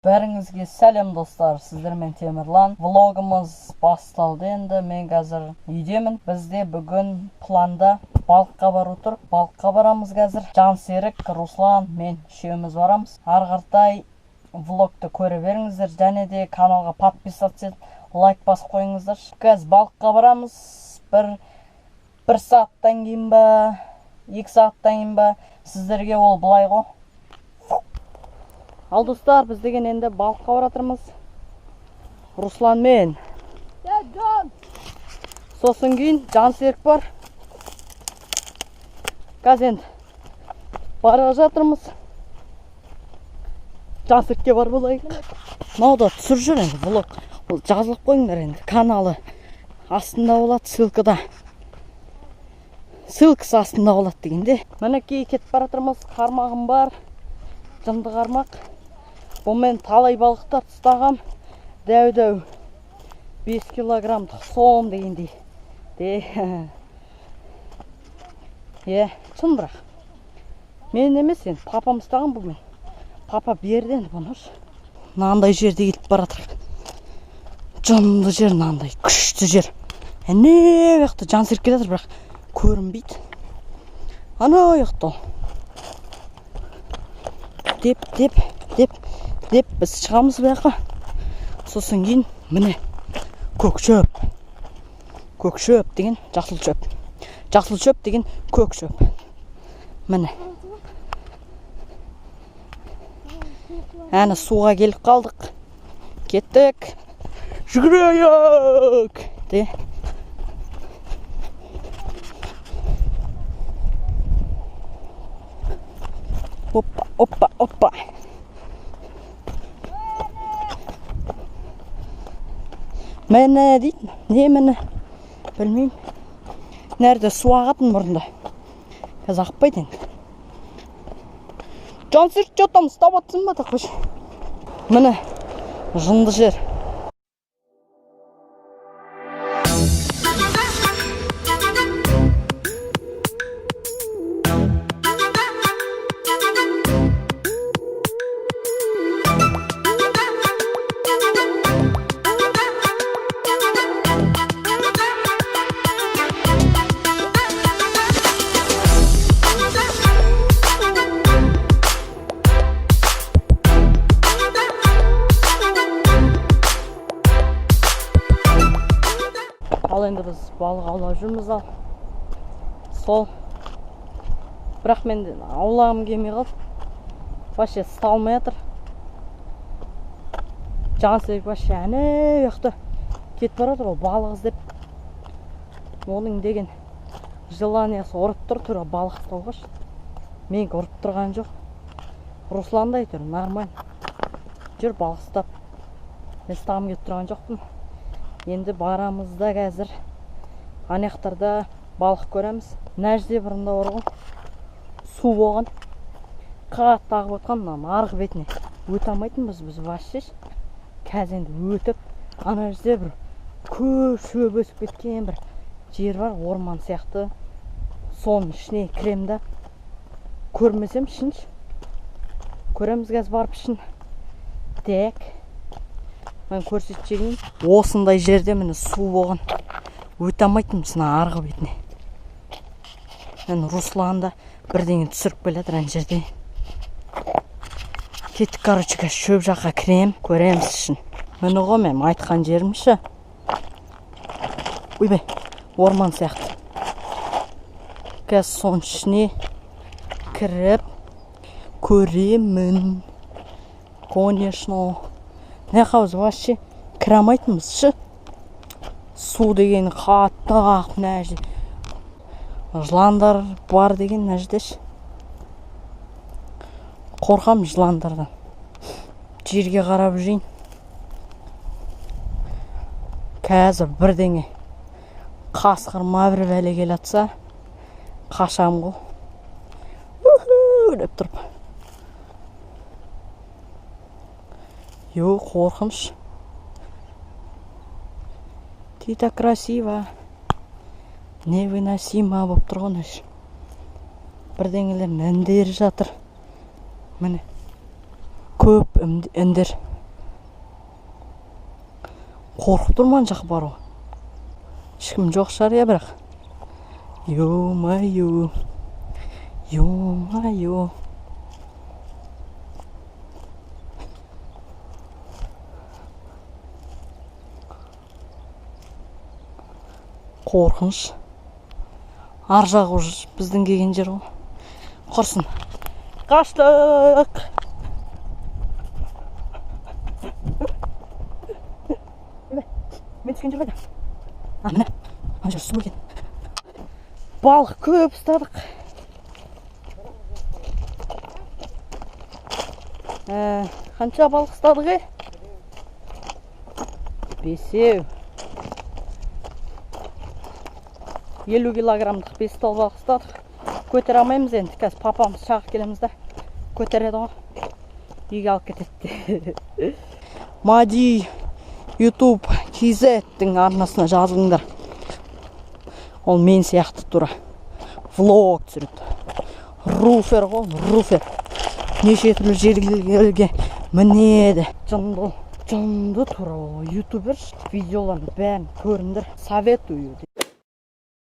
Бәріңізге сәлем достар, сіздермен Темірлан. Влогымыз басталды енді. Мен қазір үйдемін. Бізде бүгін планда балыққа бару тұр. Балыққа барамыз қазір. Жансерік, Руслан, мен үшеуміз барамыз. Арғартай влогты көре беріңіздер. Және де каналға подписаться етіп, лайк басып қойыңыздар. Қазір балыққа барамыз. Бір сағаттан кейін ба, 2 сағаттан кейін ба, сіздерге ол былай ғой. Ал достар, біз деген енді балыққа баратырмыз. Руслан мен. Сосын кейін Жансерік бар. Қазір енді бара жатырмыз. Жансерікке бар болайық. Мынауда түсір жүр енді влог. Ол жазылып қойыңдар енді. Каналы астында болады, ссылкада. Ссылкасы астында болады дегенде. Мінекей кетіп баратырмыз. Қармағым бар. Жынды қармақ. Бұл мен талай балықтар ұстағам. Дәу-дәу 5 килограммдық сом дегендей. Шын бірақ. Мен емес енді, папам ұстаған бұл мен. Папа берді енді бұны. Нандай жерде келіп баратыр. Жынды жер, нандай күшті жер. Не яқты Жансерік келатыр, бірақ көрінбейді. Ана яқты. Деп біз шығамыз бияққа. Сосын кейін міне көк шөп. Көк шөп деген жасыл шөп. Жасыл шөп деген көк шөп. Міне. Әні суға келіп қалдық. Кеттік. Жүгірейік. Оппа. Мәні дейді, не мәні? Білмеймін. Нәрді су ағатын бұрында. Қазір ақпайды енді. Жансерік жотам ұстап атсын ба тақпыш? Міне, жынды жер. Ал енді біз балық аулап жүрміз ал. Сол. Бірақ мен аулағым келмей қалды. Вообще ұсталмай жатыр. Жансерік вообще әне яқты кетіп баратыр ол балық іздеп. Оның деген желаниясы ұрып тұр тура балық ұстауға. Мен ұрып тұрған жоқ. Русландай тұр, нормально. Жүр балық ұстап. Мен ұстағым кетіп тұрған жоқпын. Енді барамызда қазір анаяқтарда балық көреміз. Нәжде бұрында орғы су болған. Қағат тағып отқан арғы бетіне өте алмайтынбыз біз вообще. Қазір енді өтіп, ана жерде бір көп шөп өсіп кеткен бір жер бар, орман сияқты. Соның ішіне кіремді. Көрмесем ішінші. Көреміз қазір барып ішін. Дәк. Мен көрсетшегін. Осындай жерде мені су болған. Өте алмайтын мұсына арғы бетіне. Мен Русланда бірдеңе түсіріп келетір ән жерде. Кеттік короче, шөп жаққа кірем, көреміз ішін. Мені ғой мен айтқан жерімші. Ойбай, орман сияқты. Қазір соның ішіне кіріп көремін. Конечно. Не қауыз вообще кірамайтынбыз шы. Су деген қатты ақ нәжде. Жыландар бар деген нәждеш. Қорқам жыландардан. Жерге қарап жүрейін. Қазір бірдеңе қасқыр мавір бәле келатса қашам ғой. Деп тұрып. Йо, қорқыныш. Ты так красиво. Невыносимо болып тұрған өш. Бірдеңелерін үндері жатыр. Міне. Көп үндер. Қорқып тұр мына жақ баруға. Ешкім жоқ шығар иә бірақ. Ё-моё. Ё-моё. Қорқыныш. Ар жағы уже біздің келген жер ғой. Құрсын. Қаштық. Мен түскен жер қайда? Міне. Ана жер су екен. Балық көп ұстадық. Қанша балық ұстадық? 5. 50 килограммдық 5 тал балық ұстадық. Көтере алмаймыз енді. Қазір папамыз шағып келеміз да. Көтереді ғой. Үйге алып кетеді. Мади YouTube KZ-тің арнасына жазылыңдар. Ол мен сияқты тұра. Влог түсіреді. Руфер ғой, руфер. Неше түрлі жерлерге мінеді. Жынды тұра ютубер. Видеоларын бәрін көріңдер. Советую.